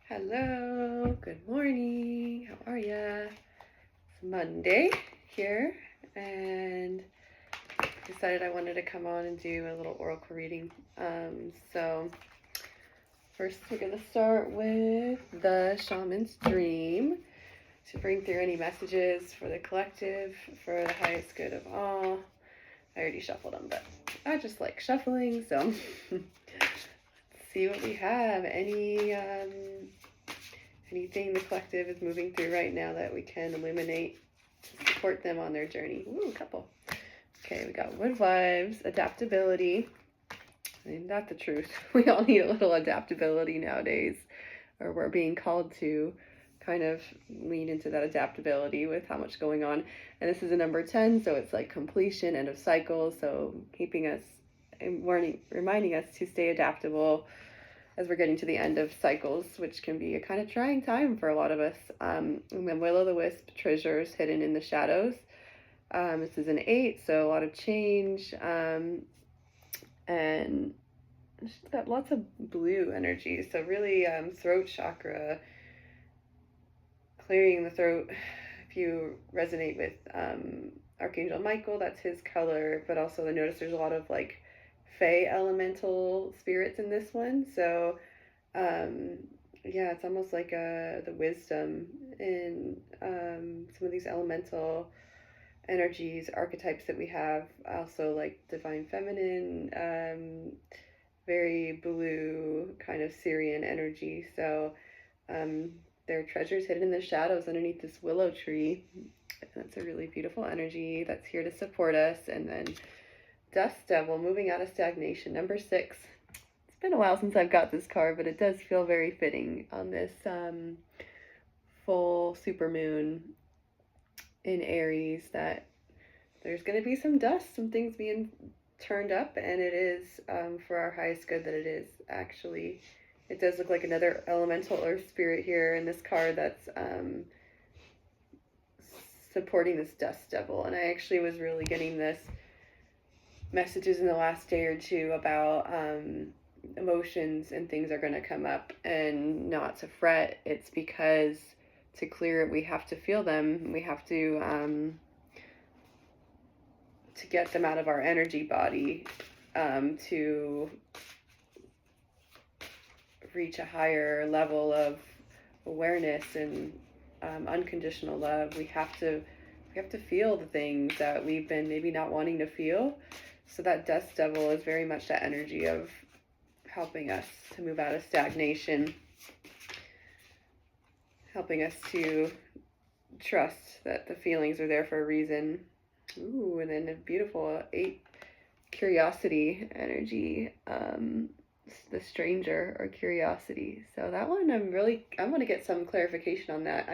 Hello, good morning. How are ya? It's Monday here, and decided I wanted to come on and do a little oracle reading. So first we're gonna start with the shaman's dream to bring through any messages for the collective, for the highest good of all. I already shuffled them, but I just like shuffling, so let's see what we have. Anything the collective is moving through right now that we can illuminate to support them on their journey. Ooh, a couple. Okay, we got wood vibes, adaptability. Ain't that the truth? We all need a little adaptability nowadays, or we're being called to kind of lean into that adaptability with how much going on. And this is a number 10, so it's like completion, end of cycle. So keeping us and reminding us to stay adaptable as we're getting to the end of cycles, which can be a kind of trying time for a lot of us. And then Will-o'-the-Wisp, treasures hidden in the shadows. This is an 8, so a lot of change, and got lots of blue energy. So really, throat chakra, clearing the throat. If you resonate with Archangel Michael, that's his color. But also, I notice there's a lot of like Fey elemental spirits in this one. So yeah, it's almost like the wisdom in some of these elemental energies, archetypes that we have. Also like divine feminine, very blue kind of Syrian energy. So there are treasures hidden in the shadows underneath this willow tree. That's a really beautiful energy that's here to support us. And then Dust Devil, moving out of stagnation, number 6. It's been a while since I've got this card, but it does feel very fitting on this full supermoon in Aries, that there's going to be some dust, some things being turned up, and it is for our highest good that it is actually. It does look like another elemental earth spirit here in this card that's supporting this Dust Devil. And I actually was really getting this messages in the last day or two about emotions and things are going to come up, and not to fret. It's because to clear it, we have to feel them. We have to get them out of our energy body, to reach a higher level of awareness and unconditional love. We have to feel the things that we've been maybe not wanting to feel. So that Dust Devil is very much that energy of helping us to move out of stagnation, helping us to trust that the feelings are there for a reason. Ooh, and then a beautiful 8, curiosity energy, the stranger or curiosity. So that one I want to get some clarification on that.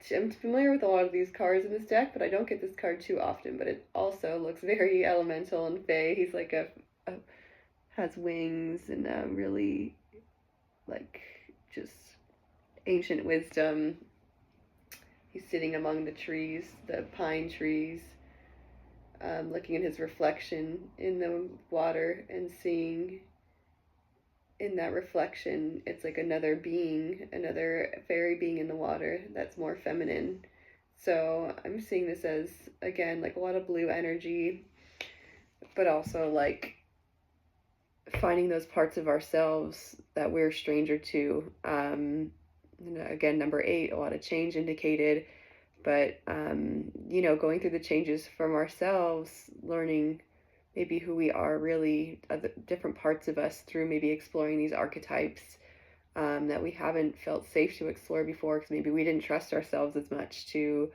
I'm familiar with a lot of these cards in this deck, but I don't get this card too often. But it also looks very elemental and fey. He's like has wings and really like just ancient wisdom. He's sitting among the trees, the pine trees, looking at his reflection in the water and seeing in that reflection, it's like another being, another fairy being in the water that's more feminine. So I'm seeing this as, again, like a lot of blue energy, but also like finding those parts of ourselves that we're a stranger to. Again, number 8, a lot of change indicated, but going through the changes from ourselves, learning maybe who we are really, different parts of us, through maybe exploring these archetypes that we haven't felt safe to explore before, because maybe we didn't trust ourselves as much to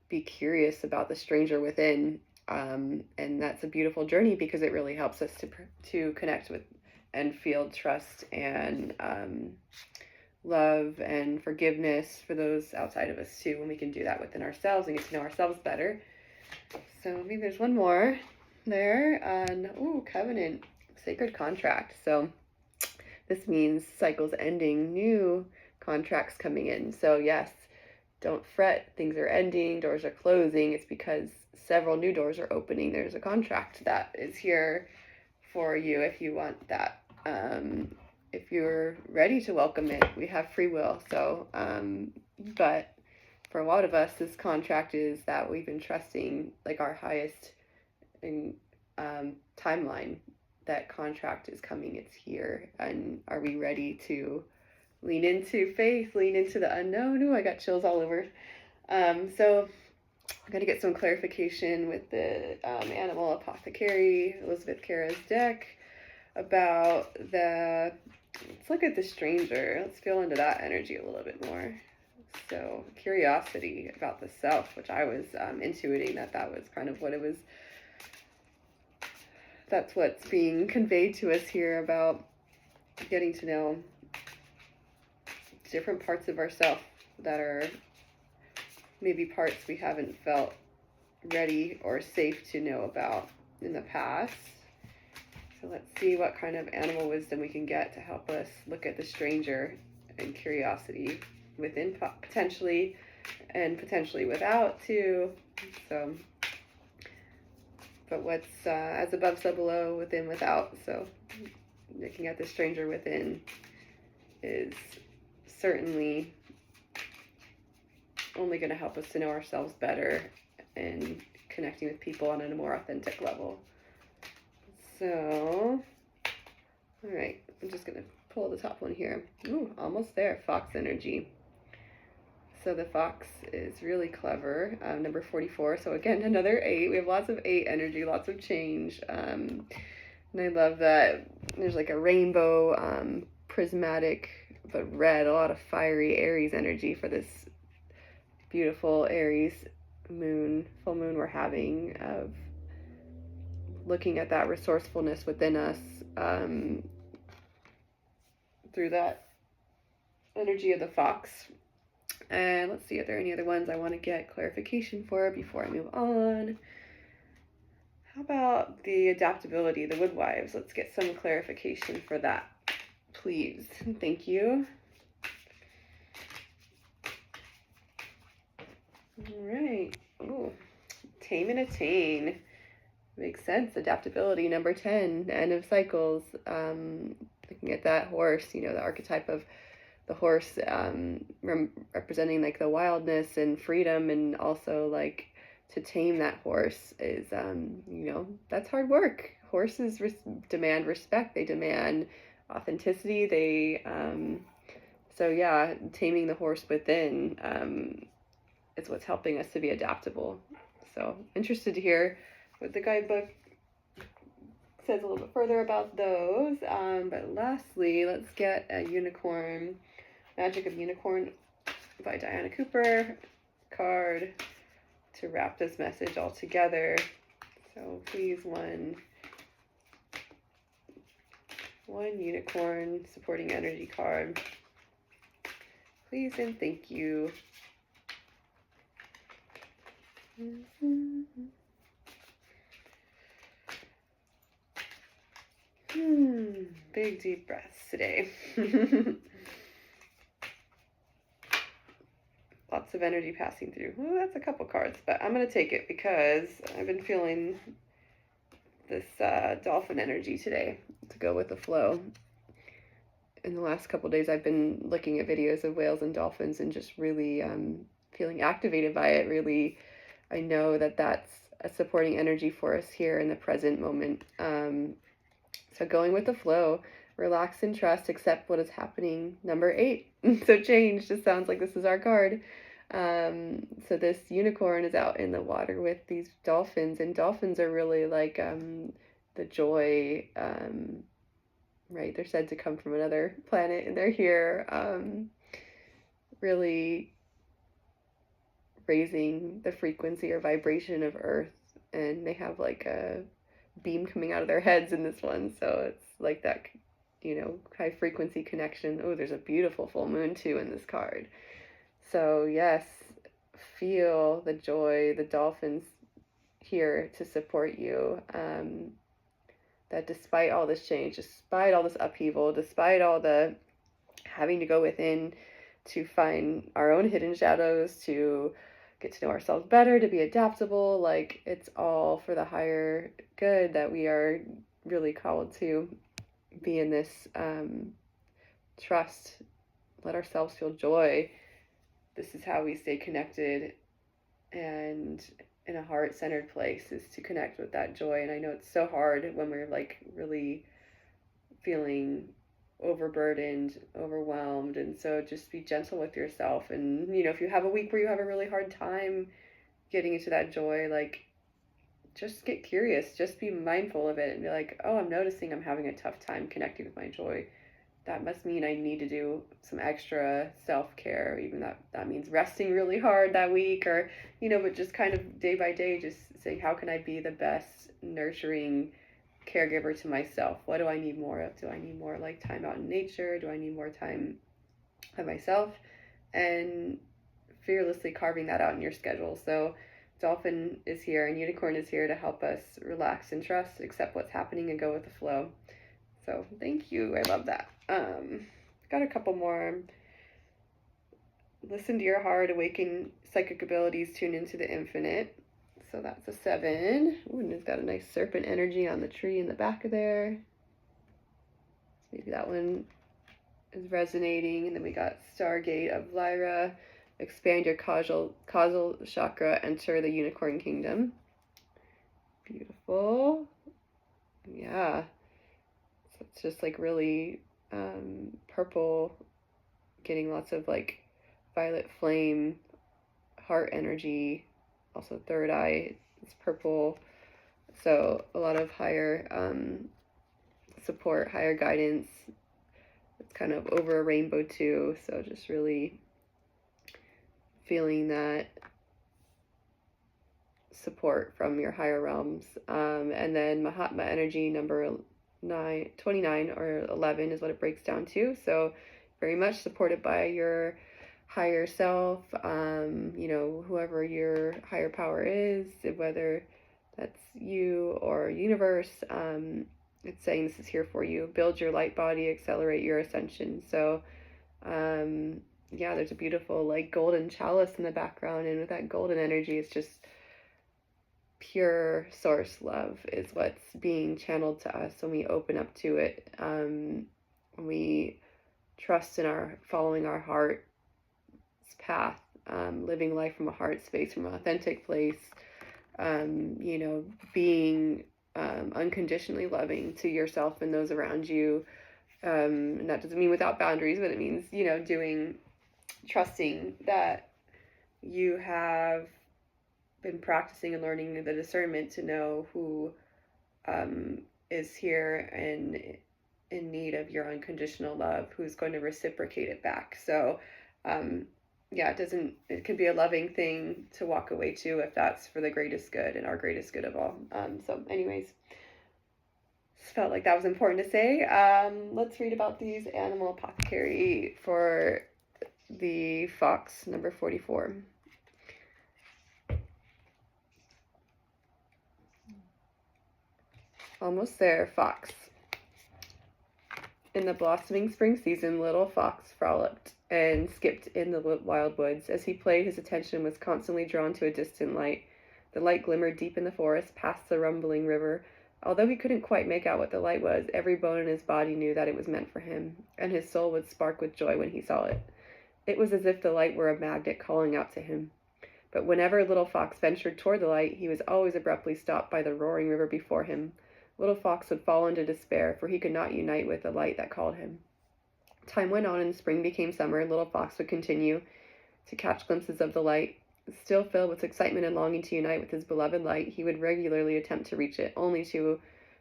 be curious about the stranger within. And that's a beautiful journey, because it really helps us to connect with and feel trust and love and forgiveness for those outside of us too, when we can do that within ourselves and get to know ourselves better. So maybe there's one more there. And covenant, sacred contract. So this means cycles ending, new contracts coming in. So yes, don't fret, things are ending, doors are closing. It's because several new doors are opening. There's a contract that is here for you if you want that. if you're ready to welcome it, we have free will. So, but for a lot of us, this contract is that we've been trusting like our highest in timeline. That contract is coming, it's here. And are we ready to lean into faith, lean into the unknown? Ooh, I got chills all over. So I'm going to get some clarification with the Animal Apothecary, Elizabeth Cara's deck, about the, let's look at the stranger. Let's feel into that energy a little bit more. So curiosity about the self, which I was intuiting that was kind of what it was. That's what's being conveyed to us here about getting to know different parts of ourself that are maybe parts we haven't felt ready or safe to know about in the past. So let's see what kind of animal wisdom we can get to help us look at the stranger and curiosity within potentially, and potentially without too. So, but what's as above, so below, within, without. So looking at the stranger within is certainly only going to help us to know ourselves better and connecting with people on a more authentic level. So, all right, I'm just going to pull the top one here. Ooh, almost there, fox energy. So the fox is really clever, number 44. So again, another 8. We have lots of 8 energy, lots of change. And I love that there's like a rainbow, prismatic, but red, a lot of fiery Aries energy for this beautiful Aries moon, full moon we're having, of looking at that resourcefulness within us through that energy of the fox. And let's see if there are any other ones I want to get clarification for before I move on. How about the adaptability, the woodwives? Let's get some clarification for that, please. Thank you. All right. Ooh, tame and attain. Makes sense. Adaptability, number 10, end of cycles. Looking at that horse, you know, the archetype of the horse representing like the wildness and freedom, and also like to tame that horse is, you know, that's hard work. Horses demand respect. They demand authenticity. They, so yeah, taming the horse within is what's helping us to be adaptable. So interested to hear what the guidebook says a little bit further about those. But lastly, let's get a unicorn, Magic of Unicorn by Diana Cooper card to wrap this message all together. So please, one unicorn supporting energy card. Please and thank you. Big deep breaths today. Lots of energy passing through. Well, that's a couple cards, but I'm going to take it because I've been feeling this dolphin energy today to go with the flow. In the last couple days, I've been looking at videos of whales and dolphins and just really feeling activated by it. Really, I know that that's a supporting energy for us here in the present moment. So going with the flow, relax and trust, accept what is happening. Number 8. So change just sounds like this is our card. So this unicorn is out in the water with these dolphins, and dolphins are really like the joy, right? They're said to come from another planet, and they're here really raising the frequency or vibration of Earth, and they have like a beam coming out of their heads in this one, so it's like that, you know, high frequency connection. Oh, there's a beautiful full moon too in this card. So yes, feel the joy, the dolphins here to support you, that despite all this change, despite all this upheaval, despite all the having to go within to find our own hidden shadows, to get to know ourselves better, to be adaptable, like it's all for the higher good, that we are really called to be in this trust, let ourselves feel joy. This is how we stay connected and in a heart-centered place, is to connect with that joy. And I know it's so hard when we're like really feeling overburdened, overwhelmed. And so just be gentle with yourself. And, you know, if you have a week where you have a really hard time getting into that joy, like, just get curious, just be mindful of it and be like, oh, I'm noticing I'm having a tough time connecting with my joy. That must mean I need to do some extra self-care, even that means resting really hard that week, or, you know, but just kind of day by day, just saying, how can I be the best nurturing caregiver to myself? What do I need more of? Do I need more like time out in nature? Do I need more time by myself? And fearlessly carving that out in your schedule. So Dolphin is here and Unicorn is here to help us relax and trust, accept what's happening, and go with the flow. So thank you. I love that. Got a couple more. Listen to your heart, awaken psychic abilities, tune into the infinite. So that's a 7. Ooh, and it's got a nice serpent energy on the tree in the back of there. Maybe that one is resonating. And then we got Stargate of Lyra. Expand your causal chakra, enter the unicorn kingdom. Beautiful. Yeah. So it's just like really purple, getting lots of like violet flame, heart energy. Also third eye, it's purple. So a lot of higher support, higher guidance. It's kind of over a rainbow too. So just really feeling that support from your higher realms. And then Mahatma energy, number 29 or 11 is what it breaks down to. So very much supported by your higher self, you know, whoever your higher power is, whether that's you or universe. It's saying this is here for you. Build your light body, accelerate your ascension. So yeah, there's a beautiful like golden chalice in the background, and with that golden energy, it's just pure source love is what's being channeled to us when we open up to it. When we trust in our following our heart's path, living life from a heart space, from an authentic place, you know, being unconditionally loving to yourself and those around you. And that doesn't mean without boundaries, but it means, you know, trusting that you have been practicing and learning the discernment to know who is here and in need of your unconditional love, who's going to reciprocate it back. So yeah, it can be a loving thing to walk away to if that's for the greatest good and our greatest good of all. So anyways, felt like that was important to say. Let's read about these animal apothecary for the fox, number 44. Almost there, fox. In the blossoming spring season, little fox frolicked and skipped in the wild woods. As he played, his attention was constantly drawn to a distant light. The light glimmered deep in the forest, past the rumbling river. Although he couldn't quite make out what the light was, every bone in his body knew that it was meant for him, and his soul would spark with joy when he saw it. It was as if the light were a magnet calling out to him. But whenever little fox ventured toward the light, he was always abruptly stopped by the roaring river before him. Little fox would fall into despair, for he could not unite with the light that called him. Time went on, and spring became summer. Little fox would continue to catch glimpses of the light. Still filled with excitement and longing to unite with his beloved light, he would regularly attempt to reach it, only to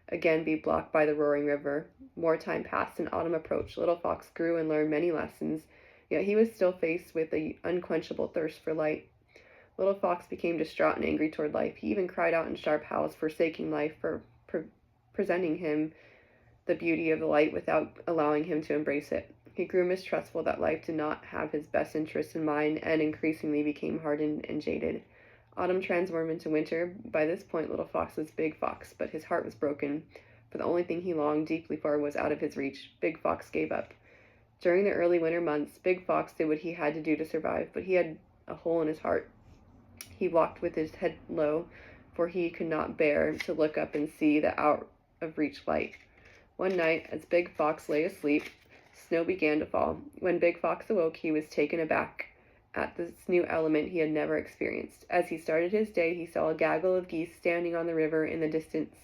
again be blocked by the roaring river. More time passed, and autumn approached. Little fox grew and learned many lessons, yet he was still faced with an unquenchable thirst for light. Little fox became distraught and angry toward life. He even cried out in sharp howls, forsaking life for presenting him the beauty of the light without allowing him to embrace it. He grew mistrustful that life did not have his best interests in mind, and increasingly became hardened and jaded. Autumn transformed into winter. By this point, little fox was Big Fox, but his heart was broken, for the only thing he longed deeply for was out of his reach. Big Fox gave up. During the early winter months, Big Fox did what he had to do to survive, but he had a hole in his heart. He walked with his head low, for he could not bear to look up and see the out of reach light. One night, as Big Fox lay asleep, Snow began to fall. When Big Fox awoke, he was taken aback at this new element he had never experienced. As he started his day, he saw a gaggle of geese standing on the river in the distance.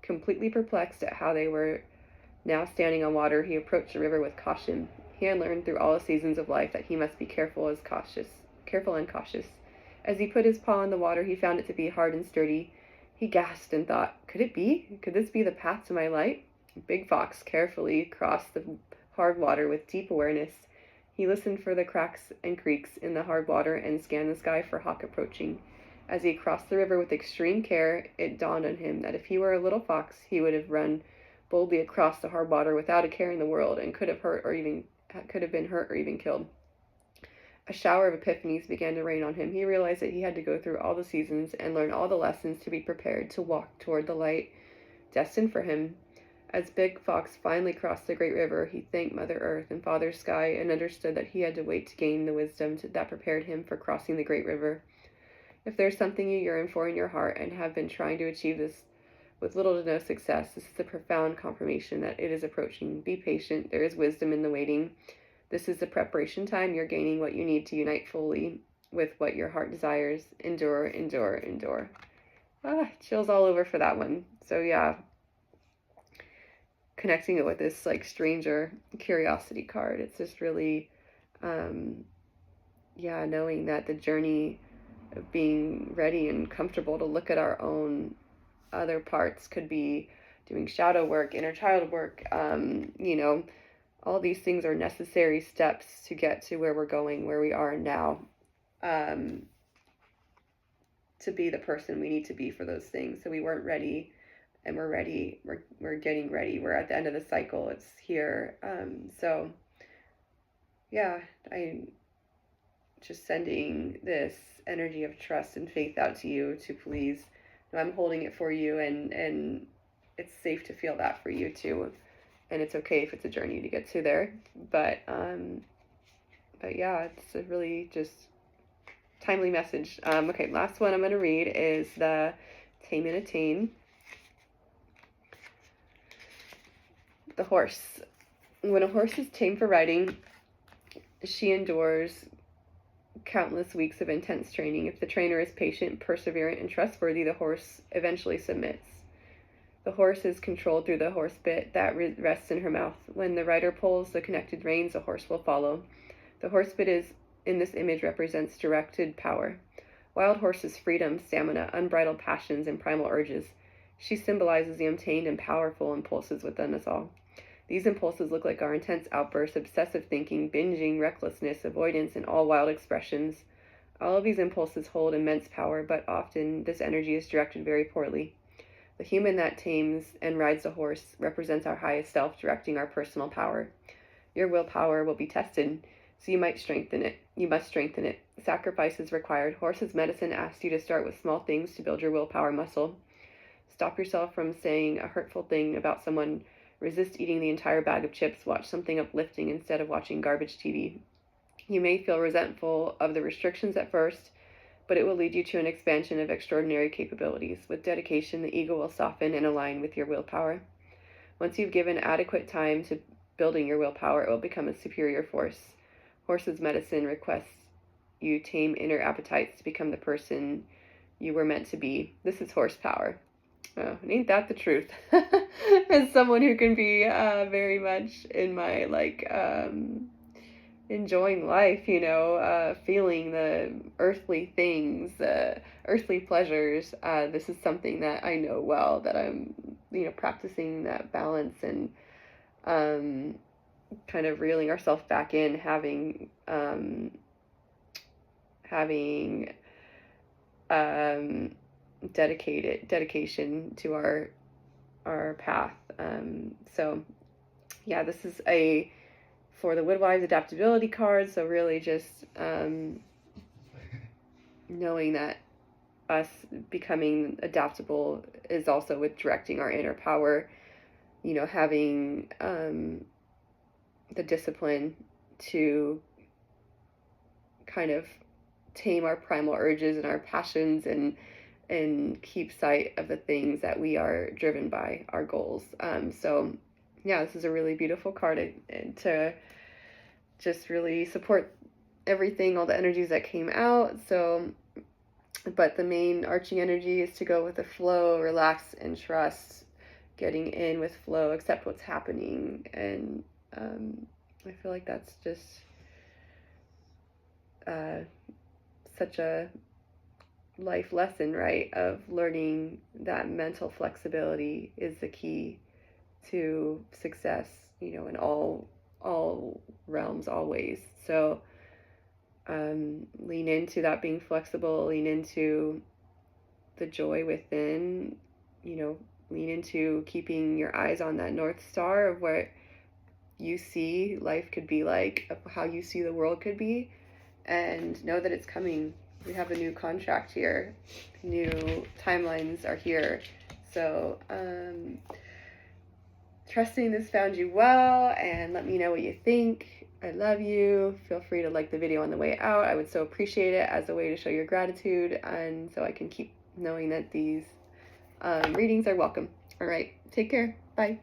Completely perplexed at how they were now standing on water, he approached the river with caution. He had learned through all the seasons of life that he must be careful and cautious. As he put his paw in the water, he found it to be hard and sturdy. He gasped and thought, could it be? Could this be the path to my light? Big Fox carefully crossed the hard water with deep awareness. He listened for the cracks and creaks in the hard water and scanned the sky for hawk approaching. As he crossed the river with extreme care, it dawned on him that if he were a little fox, he would have run boldly across the hard water without a care in the world, and could have been hurt or even killed. A shower of epiphanies began to rain on him. He realized that he had to go through all the seasons and learn all the lessons to be prepared to walk toward the light destined for him. As Big Fox finally crossed the great river, he thanked Mother Earth and Father Sky and understood that he had to wait to gain the wisdom that prepared him for crossing the great river. If there's something you yearn for in your heart and have been trying to achieve this with little to no success, this is a profound confirmation that it is approaching. Be patient. There is wisdom in the waiting. This is the preparation time. You're gaining what you need to unite fully with what your heart desires. Endure, endure, endure. Chills all over for that one. So yeah, connecting it with this like stranger curiosity card. It's just really, knowing that the journey of being ready and comfortable to look at our own other parts could be doing shadow work, inner child work, all these things are necessary steps to get to where we're going, where we are now, to be the person we need to be for those things. So we weren't ready, and we're ready. We're getting ready. We're at the end of the cycle. It's here. I'm just sending this energy of trust and faith out to you to please. I'm holding it for you, and it's safe to feel that for you too. And it's okay if it's a journey to get to there. But yeah, it's a really just timely message. Okay, last one I'm going to read is the Tame and Attain. The horse. When a horse is tamed for riding, she endures countless weeks of intense training. If the trainer is patient, perseverant, and trustworthy, the horse eventually submits. The horse is controlled through the horse bit that rests in her mouth. When the rider pulls the connected reins, the horse will follow. The horse bit in this image represents directed power. Wild horse's freedom, stamina, unbridled passions, and primal urges. She symbolizes the untamed and powerful impulses within us all. These impulses look like our intense outbursts, obsessive thinking, binging, recklessness, avoidance, and all wild expressions. All of these impulses hold immense power, but often this energy is directed very poorly. The human that tames and rides a horse represents our highest self, directing our personal power. Your willpower will be tested, so you must strengthen it. Sacrifice is required. Horse's medicine asks you to start with small things to build your willpower muscle. Stop yourself from saying a hurtful thing about someone. Resist eating the entire bag of chips. Watch something uplifting instead of watching garbage TV. You may feel resentful of the restrictions at first, but it will lead you to an expansion of extraordinary capabilities. With dedication, the ego will soften and align with your willpower. Once you've given adequate time to building your willpower, it will become a superior force. Horse's medicine requests you tame inner appetites to become the person you were meant to be. This is horsepower. Oh, ain't that the truth? As someone who can be very much in my enjoying life, feeling the earthly things, the earthly pleasures. This is something that I know well, that I'm, practicing that balance and kind of reeling ourselves back in, having dedication to our path. So yeah, this is for the Woodwives adaptability card. So really just knowing that us becoming adaptable is also with directing our inner power, having the discipline to kind of tame our primal urges and our passions and keep sight of the things that we are driven by, our goals. So yeah, this is a really beautiful card to just really support everything, all the energies that came out. So, but the main arching energy is to go with the flow, relax and trust, getting in with flow, accept what's happening. And I feel like that's just such a life lesson, right? Of learning that mental flexibility is the key to success, in all realms, always. So lean into that being flexible, lean into the joy within, lean into keeping your eyes on that North Star of what you see life could be like, of how you see the world could be, and know that it's coming. We have a new contract here, new timelines are here. So, trusting this found you well, and let me know what you think. I love you. Feel free to like the video on the way out. I would so appreciate it as a way to show your gratitude, and so I can keep knowing that these readings are welcome. All right, take care. Bye.